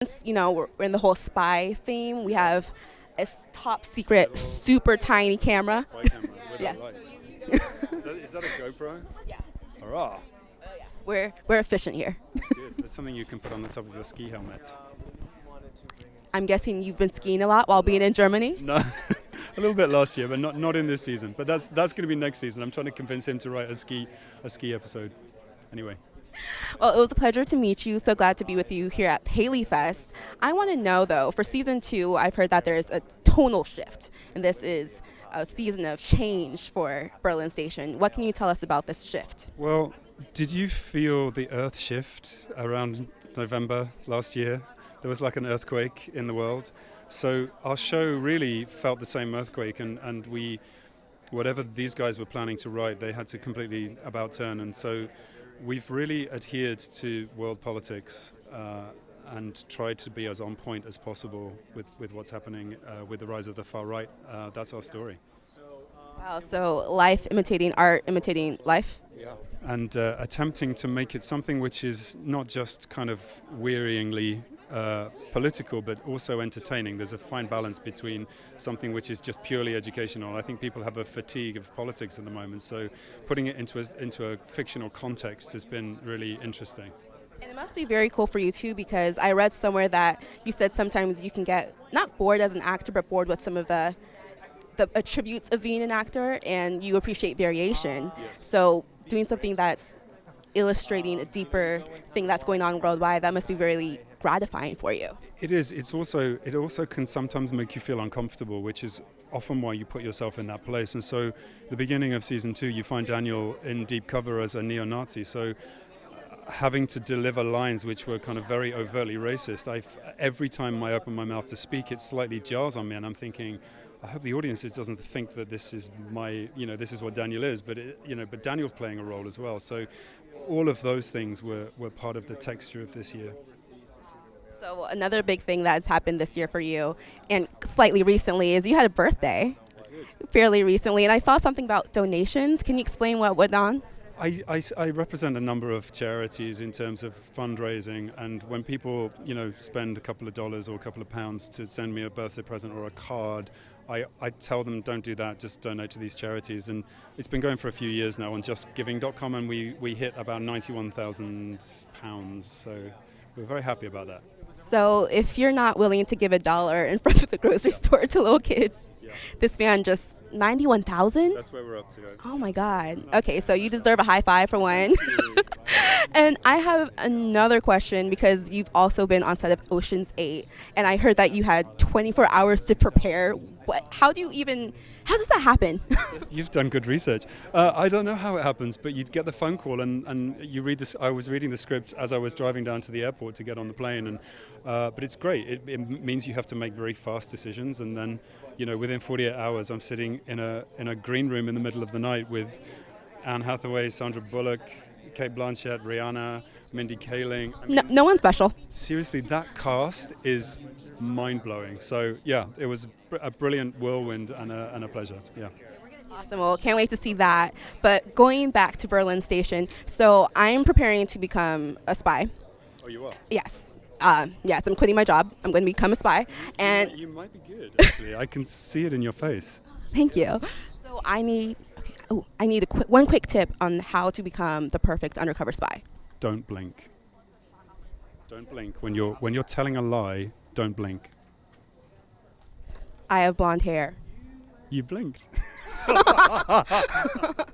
since, we're in the whole spy theme, we have a top secret, super tiny camera. Spy camera with Yes. a light. Is that a GoPro? Yeah. Hurrah! We're efficient here. That's good. That's something you can put on the top of your ski helmet. I'm guessing you've been skiing a lot while being in Germany? No, a little bit last year, but not in this season. But that's going to be next season. I'm trying to convince him to write a ski episode. Anyway. Well, it was a pleasure to meet you. So glad to be with you here at PaleyFest. I want to know, though, for season 2, I've heard that there's a tonal shift, and this is a season of change for Berlin Station. What can you tell us about this shift? Well, did you feel the Earth shift around November last year? There was like an earthquake in the world. So our show really felt the same earthquake, and we, whatever these guys were planning to write, they had to completely about turn. And so we've really adhered to world politics and tried to be as on point as possible with what's happening with the rise of the far right. That's our story. Wow, so life imitating art, imitating life? Yeah. And attempting to make it something which is not just kind of wearyingly political, but also entertaining. There's a fine balance between something which is just purely educational. I think people have a fatigue of politics at the moment, so putting it into a fictional context has been really interesting. And it must be very cool for you too, because I read somewhere that you said sometimes you can get not bored as an actor, but bored with some of the attributes of being an actor, and you appreciate variation. Yes. So doing something that's illustrating a deeper thing that's going on worldwide, that must be really gratifying for you. It is. It also can sometimes make you feel uncomfortable, which is often why you put yourself in that place. And so the beginning of season 2, you find Daniel in deep cover as a neo-Nazi. So having to deliver lines which were kind of very overtly racist, every time I open my mouth to speak, it slightly jars on me, and I'm thinking, I hope the audience doesn't think that this is this is what Daniel is, but but Daniel's playing a role as well. So all of those things were part of the texture of this year. So another big thing that's happened this year for you, and slightly recently, is you had a birthday. I did. Fairly recently, and I saw something about donations. Can you explain what went on? I represent a number of charities in terms of fundraising, and when people spend a couple of dollars or a couple of pounds to send me a birthday present or a card, I tell them don't do that, just donate to these charities. And it's been going for a few years now on justgiving.com, and we hit about £91,000, so we're very happy about that. So if you're not willing to give $1 in front of the grocery store to little kids, this man just 91,000? That's where we're up to. Oh my God. Okay, so you deserve a high five for one. And I have another question, because you've also been on set of Ocean's 8, and I heard that you had 24 hours to prepare. How does that happen? You've done good research. I don't know how it happens, but you'd get the phone call and you read this. I was reading the script as I was driving down to the airport to get on the plane, and but it's great. It means you have to make very fast decisions, and then within 48 hours, I'm sitting in a green room in the middle of the night with Anne Hathaway, Sandra Bullock, Kate Blanchett, Rihanna, Mindy Kaling. No one special. Seriously, that cast is mind-blowing. So yeah, it was a brilliant whirlwind and a pleasure. Yeah. Awesome. Well, can't wait to see that. But going back to Berlin Station, so I'm preparing to become a spy. Oh, you are? Yes. Yes, I'm quitting my job. I'm going to become a spy. And you might be good, actually. I can see it in your face. Thank you. So I need one quick tip on how to become the perfect undercover spy. Don't blink. Don't blink. When you're telling a lie, don't blink. I have blonde hair. You blinked.